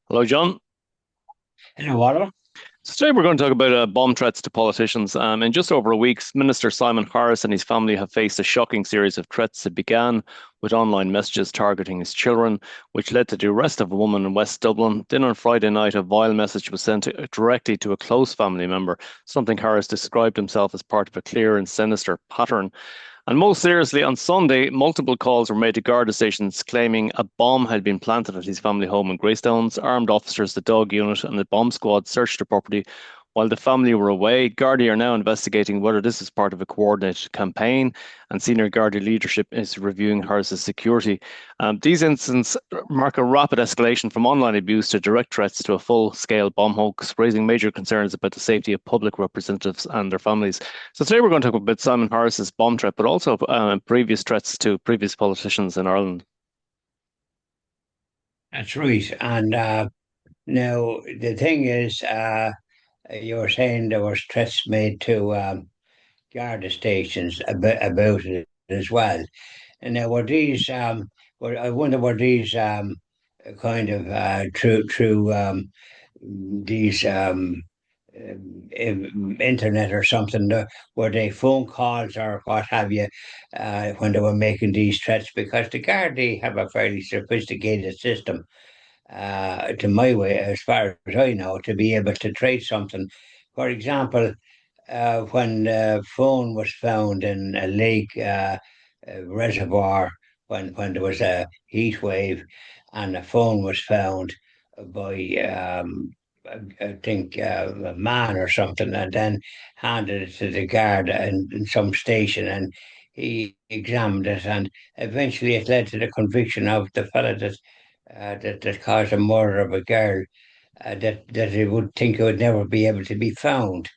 Hello, John. Hello, Water. So today we're going to talk about bomb threats to politicians. In just over a week, Minister Simon Harris and his family have faced a shocking series of threats that began with online messages targeting his children, which led to the arrest of a woman in West Dublin. Then on Friday night, a vile message was sent directly to a close family member, something Harris described himself as part of a clear and sinister pattern. And most seriously, on Sunday, multiple calls were made to Garda stations claiming a bomb had been planted at his family home in Greystones. Armed officers, the dog unit, and the bomb squad searched the property while the family were away. Gardaí are now investigating whether this is part of a coordinated campaign, and senior Gardaí leadership is reviewing Harris's security. These incidents mark a rapid escalation from online abuse to direct threats to a full-scale bomb hoax, raising major concerns about the safety of public representatives and their families. So today we're going to talk about Simon Harris's bomb threat, but also previous threats to previous politicians in Ireland. That's right. And now the thing is, you were saying there was threats made to Garda stations about it as well. And now were these, I wonder were these kind of through these internet or something? Were they phone calls or what have you when they were making these threats? Because the Gardaí have a fairly sophisticated system to my way, as far as I know, to be able to trace something. For example, when the phone was found in a lake reservoir, when there was a heat wave, and the phone was found by I think a man or something, and then handed it to the guard in some station, and he examined it, and eventually it led to the conviction of the fellow that caused the murder of a girl. That he would think it would never be able to be found.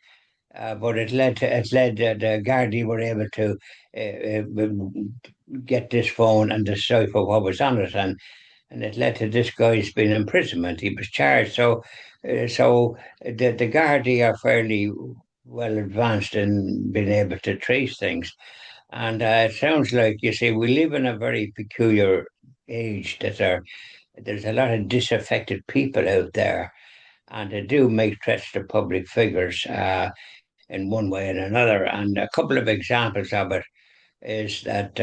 But it led the Gardaí were able to get this phone and decipher what was on it, and it led to this guy's being imprisonment. He was charged. So the Gardaí are fairly well advanced in being able to trace things. And it sounds like, you see, we live in a very peculiar age there's a lot of disaffected people out there, and they do make threats to public figures in one way and another. And a couple of examples of it is that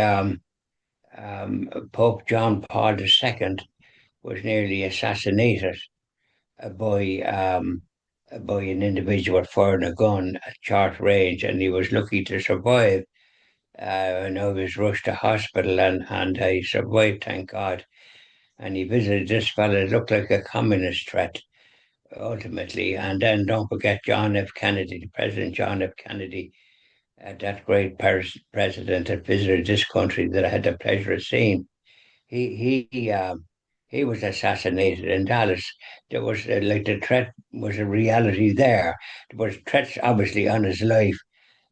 Pope John Paul II was nearly assassinated by by an individual firing a gun at short range, and he was lucky to survive. And he was rushed to hospital, and he survived, thank God. And he visited this fellow. It looked like a communist threat ultimately. And then don't forget John F. Kennedy, the President John F. Kennedy, that great president that visited this country that I had the pleasure of seeing. He was assassinated in Dallas. There was like the threat was a reality there. There was threats obviously on his life,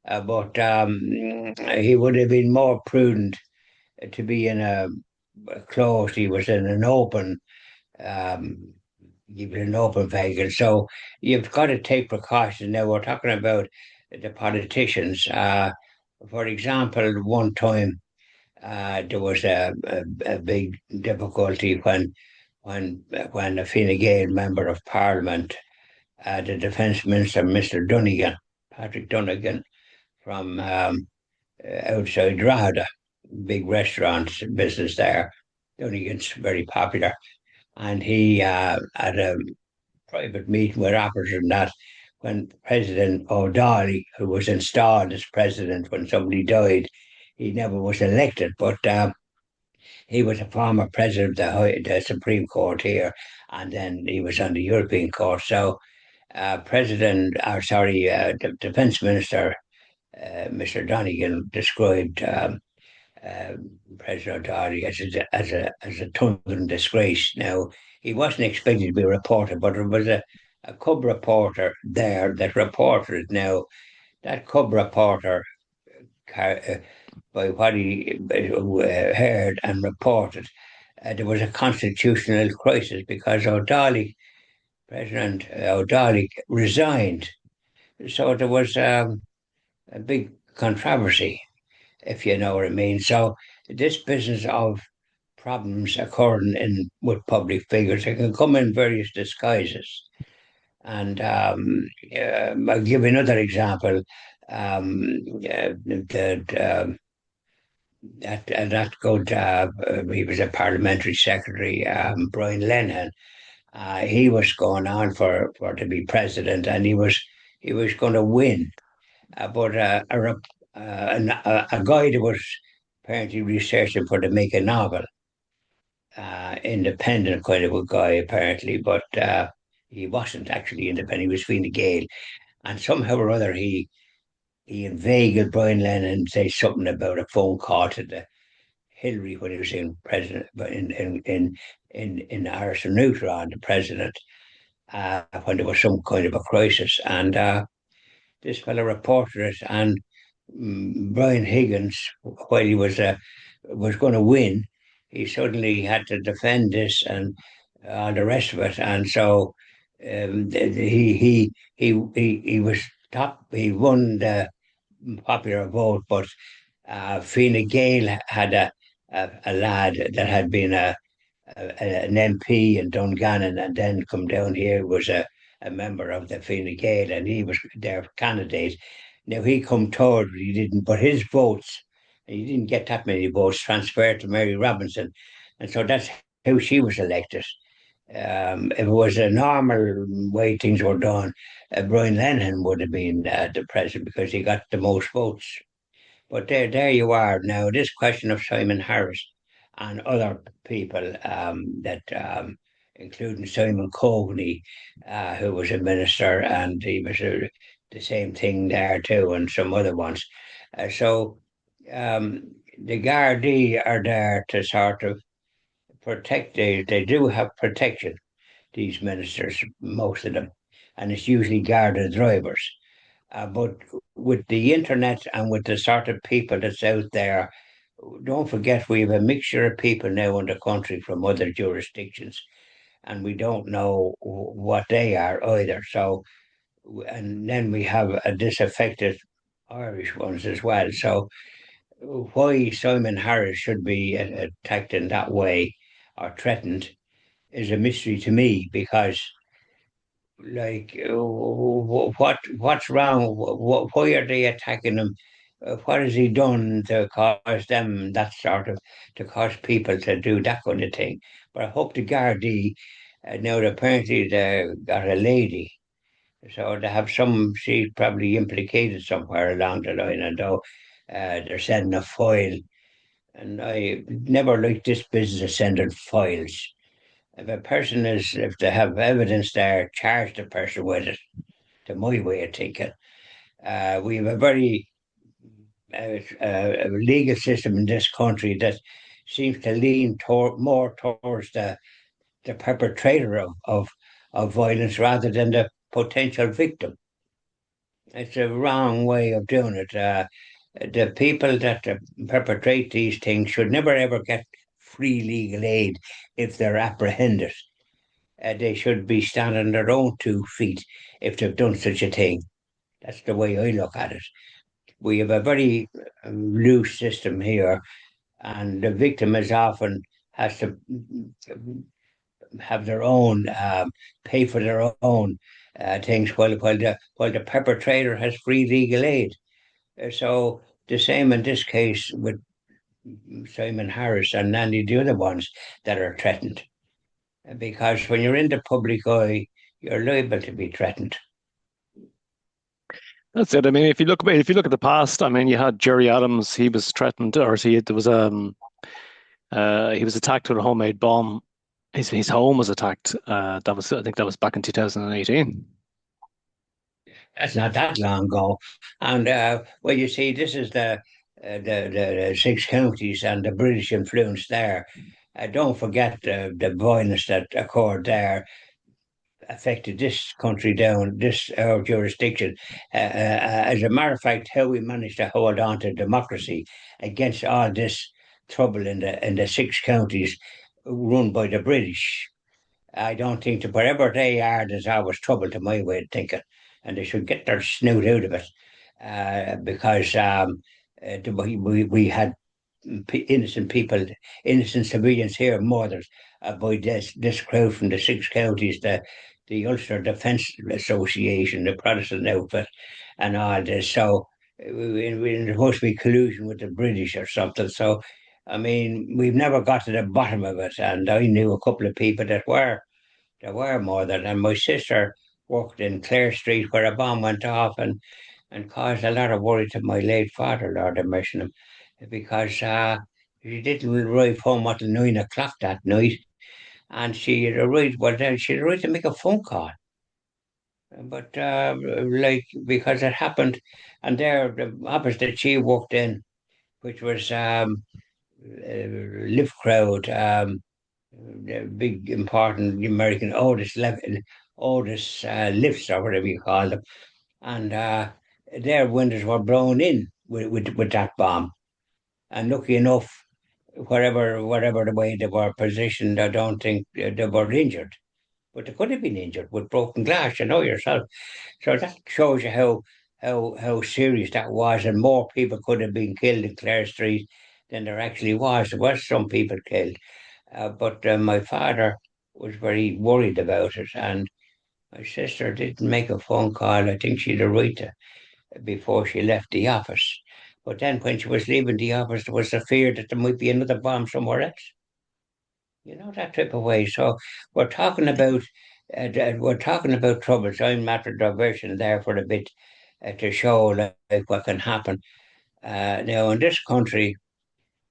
but he would have been more prudent to be in a closed. He was in an open. Um, he was an open vehicle, so you've got to take precautions. Now we're talking about the politicians. For example, one time there was a big difficulty when a Fine Gael member of Parliament, the Defence Minister, Mr. Dunnigan, Patrick Dunnigan, from outside Drogheda, big restaurant business there. Dunnigan's very popular, and he had a private meeting with operatives and that when President O'Donnell, who was installed as president when somebody died, he never was elected, but he was a former president of the Supreme Court here, and then he was on the European Court. So, the Defence Minister, Mr. Donegan, described uh, President O'Donnell as a thundering disgrace. Now, he wasn't expected to be a reporter, but there was a cub reporter there that reported it. Now, that cub reporter, by what he heard and reported, there was a constitutional crisis because President O'Donnell resigned. So there was a big controversy, if you know what I mean. So this business of problems occurring in with public figures. They can come in various disguises. And I'll give another example. That good. He was a parliamentary secretary, Brian Lennon. He was going on for to be president, and he was going to win. But a guy that was apparently researching for to make a novel, independent kind of a guy apparently, but he wasn't actually independent. He was Fine Gael, and somehow or other he inveigled Brian Lennon and say something about a phone call to the Hillary when he was in president, but in Irish Neutron, the president, when there was some kind of a crisis, and this fellow reported it, and Brian Higgins, while he was going to win, he suddenly had to defend this and all the rest of it, and so he was top. He won the popular vote, but Fine Gael had a lad that had been an MP in Dungannon and then come down here, was a member of the Fine Gael, and he was their candidate. Now he come third, he didn't, but his votes, he didn't get that many votes, transferred to Mary Robinson, and so that's how she was elected. If it was a normal way things were done, Brian Lennon would have been the president because he got the most votes. But there you are now. This question of Simon Harris and other people including Simon Coveney, who was a minister, and he was the same thing there too, and some other ones. So the Gardaí are there to sort of protect. They do have protection. These ministers, most of them, and it's usually Garda drivers. But with the internet and with the sort of people that's out there, don't forget we have a mixture of people now in the country from other jurisdictions, and we don't know what they are either. So, and then we have a disaffected Irish ones as well. So, why Simon Harris should be attacked in that way or threatened is a mystery to me because like what's wrong? Why are they attacking him? What has he done to cause them that sort of to cause people to do that kind of thing? But I hope the Gardaí now apparently they got a lady, so they have some. She's probably implicated somewhere along the line, and though they're sending a file, and I never liked this business of sending files. If they have evidence there, charge the person with it, to my way of thinking. We have a very legal system in this country that seems to lean more towards the perpetrator of violence rather than the potential victim. It's a wrong way of doing it. The people that perpetrate these things should never ever get free legal aid if they're apprehended. They should be standing on their own 2 feet if they've done such a thing. That's the way I look at it. We have a very loose system here, and the victim is often has to have their own pay for their own things, while the perpetrator has free legal aid. So the same in this case with Simon Harris and Nanny, the other ones that are threatened, because when you're in the public eye, you're liable to be threatened. That's it. I mean, if you look at the past, I mean, you had Jerry Adams. He was threatened, or there was he was attacked with a homemade bomb. His home was attacked. I think that was back in 2018. That's not that long ago. And well, you see, this is the six counties and the British influence there. Don't forget the violence that occurred there affected this country down, this our jurisdiction. As a matter of fact, how we managed to hold on to democracy against all this trouble in the six counties run by the British. I don't think that wherever they are, there's always trouble to my way of thinking, and they should get their snoot out of it because we had innocent people, innocent civilians here murdered by this crowd from the six counties, the Ulster Defence Association, the Protestant outfit, and all this. So there must be collusion with the British or something. So, I mean, we've never got to the bottom of it. And I knew a couple of people that were murdered. And my sister worked in Clare Street where a bomb went off and caused a lot of worry to my late father, Lord have mercy on him, because she didn't arrive home until 9 o'clock that night. And she had arrived, well, then she had arrived to make a phone call. But like, because it happened, and there, the office that she worked in, which was lift crowd, the big important American Otis lifts or whatever you call them, and their windows were blown in with that bomb. And lucky enough, whatever the way they were positioned, I don't think they were injured. But they could have been injured with broken glass, you know yourself. So that shows you how serious that was, and more people could have been killed in Clare Street than there actually was. There was some people killed, but my father was very worried about it, and my sister didn't make a phone call. I think she'd have right to before she left the office. But then when she was leaving the office, there was a fear that there might be another bomb somewhere else. You know, that type of way. So we're talking about troubles. I'm after diversion there for a bit to show like what can happen. Now in this country,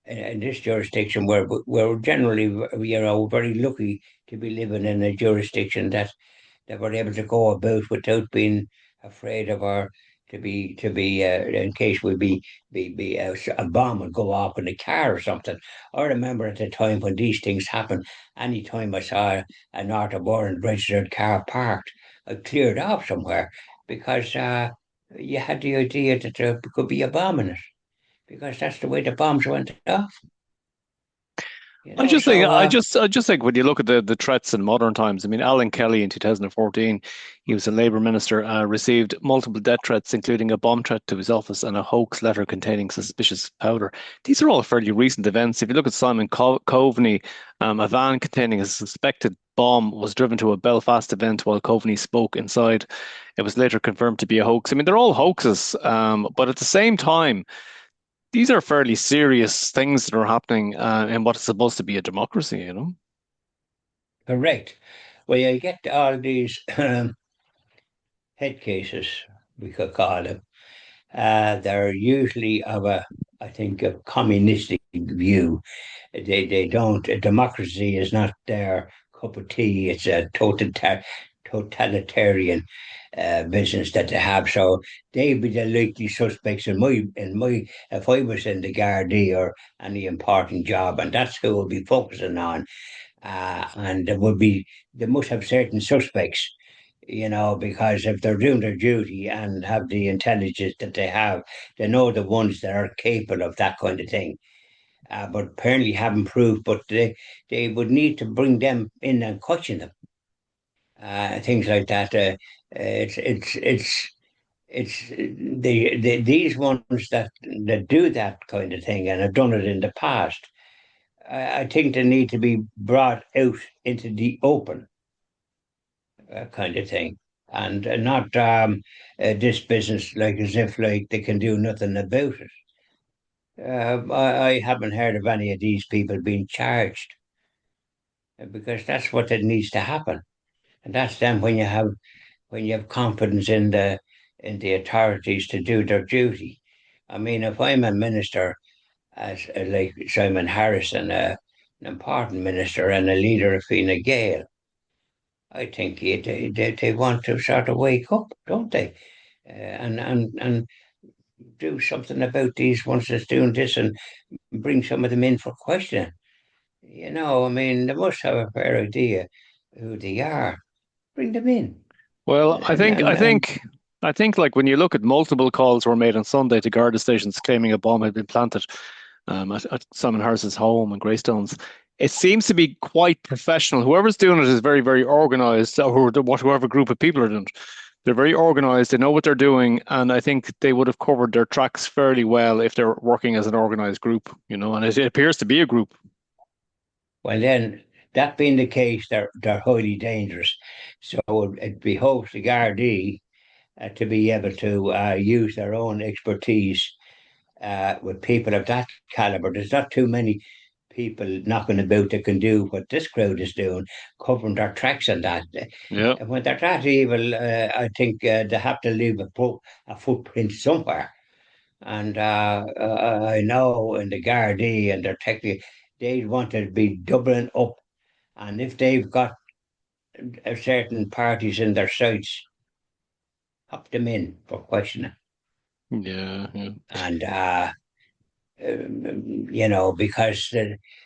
in this jurisdiction, we're generally, very lucky to be living in a jurisdiction that we're able to go about without being afraid of our to be in case we be a bomb would go off in a car or something. I remember at the time when these things happened, any time I saw a North of Ireland registered car parked, I cleared off somewhere because you had the idea that there could be a bomb in it because that's the way the bombs went off. I just think, So I just think when you look at the threats in modern times, I mean, Alan Kelly in 2014, he was a Labour minister, received multiple death threats, including a bomb threat to his office and a hoax letter containing suspicious powder. These are all fairly recent events. If you look at Simon Coveney, a van containing a suspected bomb was driven to a Belfast event while Coveney spoke inside. It was later confirmed to be a hoax. I mean, they're all hoaxes, but at the same time, these are fairly serious things that are happening in what is supposed to be a democracy, you know? correct. Well, you get all these head cases, we could call them. They're usually of I think, a communistic view. They don't. Democracy is not their cup of tea. It's a totalitarian business that they have. So they'd be the likely suspects in my if I was in the Gardaí or any important job, and that's who we'll be focusing on. And they must have certain suspects, because if they're doing their duty and have the intelligence that they have, they know the ones that are capable of that kind of thing. But apparently haven't proved, but they would need to bring them in and question them, things like that. It's these ones that do that kind of thing and have done it in the past. I think they need to be brought out into the open, kind of thing, and not this business like as if like they can do nothing about it. I haven't heard of any of these people being charged, because that's what it needs to happen, and that's then when you have confidence in the authorities to do their duty. I mean, if I'm a minister, as like Simon Harrison, an important minister and a leader of Fine Gael, I think they want to sort of wake up, don't they? And do something about these ones that's doing this and bring some of them in for questioning. I mean, they must have a fair idea who they are. Bring them in. Well, I And, think, and, I and think, I think, like when you look at multiple calls were made on Sunday to Garda stations claiming a bomb had been planted at Simon Harris's home in Greystones, it seems to be quite professional. Whoever's doing it is very, very organized, or whoever group of people are doing it. They're very organized. They know what they're doing, and I think they would have covered their tracks fairly well if they're working as an organized group, and it appears to be a group. Well, then, that being the case, they're highly dangerous. So it behoves the Gardaí to be able to use their own expertise with people of that caliber. There's not too many people knocking about that can do what this crowd is doing, covering their tracks and that. Yeah. And when they're that evil, I think they have to leave a footprint somewhere. And I know in the Gardaí and their technique, they want to be doubling up. And if they've got certain parties in their sights, hop them in for questioning. Yeah, yeah. And because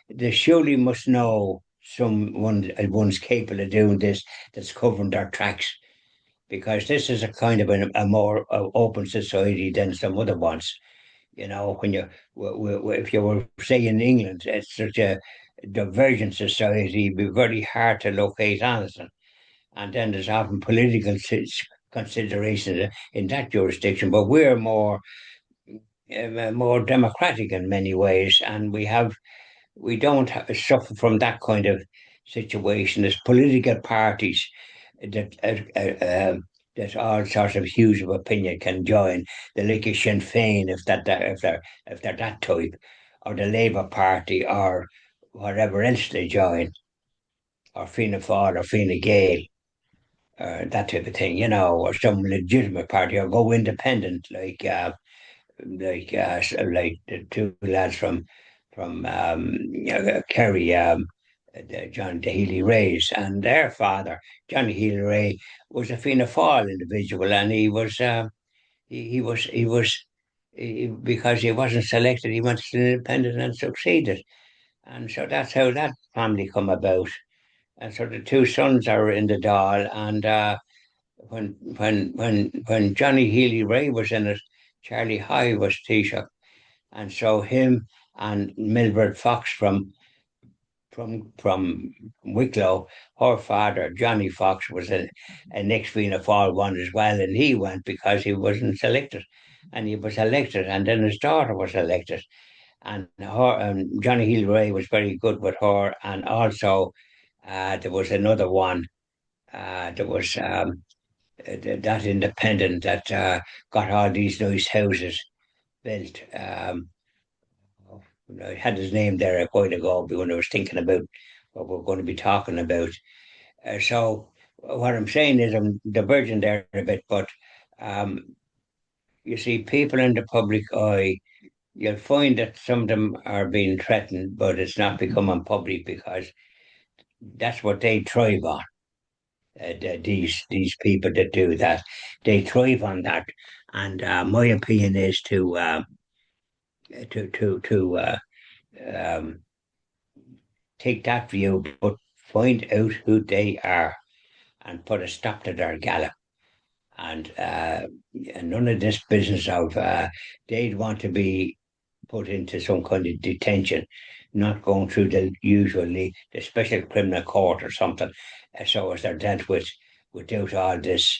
they surely must know one's capable of doing this that's covering their tracks. Because this is a kind of a more open society than some other ones. When if you were say in England, it's such a divergent society, it'd be very hard to locate anything. And then there's often political considerations in that jurisdiction, but we're more democratic in many ways, and we don't suffer from that kind of situation. There's political parties that that all sorts of hues of opinion can join. The like of Sinn Féin, if they're that type, or the Labour Party, or whatever else they join, or Fianna Fáil or Fine Gael, that type of thing, or some legitimate party, or go independent, like the two lads from Kerry, John the Healy Rays, and their father, Johnny Healy Ray, was a Fianna Fáil individual, and because he wasn't selected, he went to independent and succeeded, and so that's how that family come about. And so the two sons are in the Dáil, and when Johnny Healy Ray was in it, Charlie High was Taoiseach, and so him and Milbert Fox from Wicklow, her father Johnny Fox was a next Fianna Fáil one as well, and he went because he wasn't selected, and he was elected, and then his daughter was elected, and Johnny Healy Ray was very good with her, and also there was another one. There was that independent that got all these nice houses built. I had his name there a while ago when I was thinking about what we're going to be talking about. So what I'm saying is I'm diverging there a bit, but um, you see, people in the public eye, you'll find that some of them are being threatened, but it's not becoming public because that's what they thrive on. These people that do that, they thrive on that. And my opinion is to um, take that view, but find out who they are and put a stop to their gallop. And none of this business of they'd want to be put into some kind of detention, not going through the usually the special criminal court or something, so as they're dealt with without all this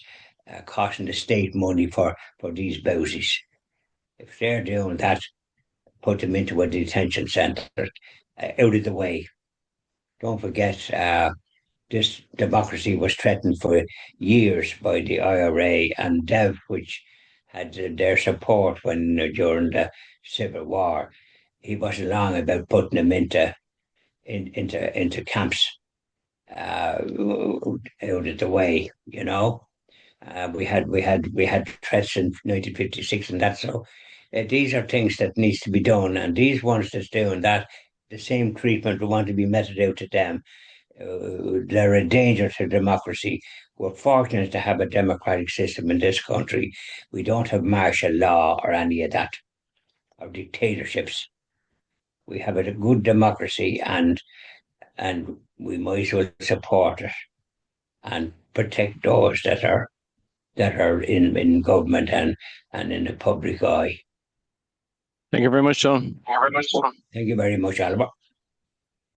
costing the state money for these bousies. If they're doing that, put them into a detention centre out of the way. Don't forget, this democracy was threatened for years by the IRA and DEV, which had their support when during the Civil War. He wasn't long about putting them into camps out of the way. We had threats in 1956 and that. So these are things that needs to be done, and these ones that's doing that, the same treatment we want to be meted out to them. They're a danger to democracy. We're fortunate to have a democratic system in this country. We don't have martial law or any of that, or dictatorships. We have a good democracy, and we might as well support it and protect those that are in government and in the public eye. Thank you very much, John. Thank you very much, Albert.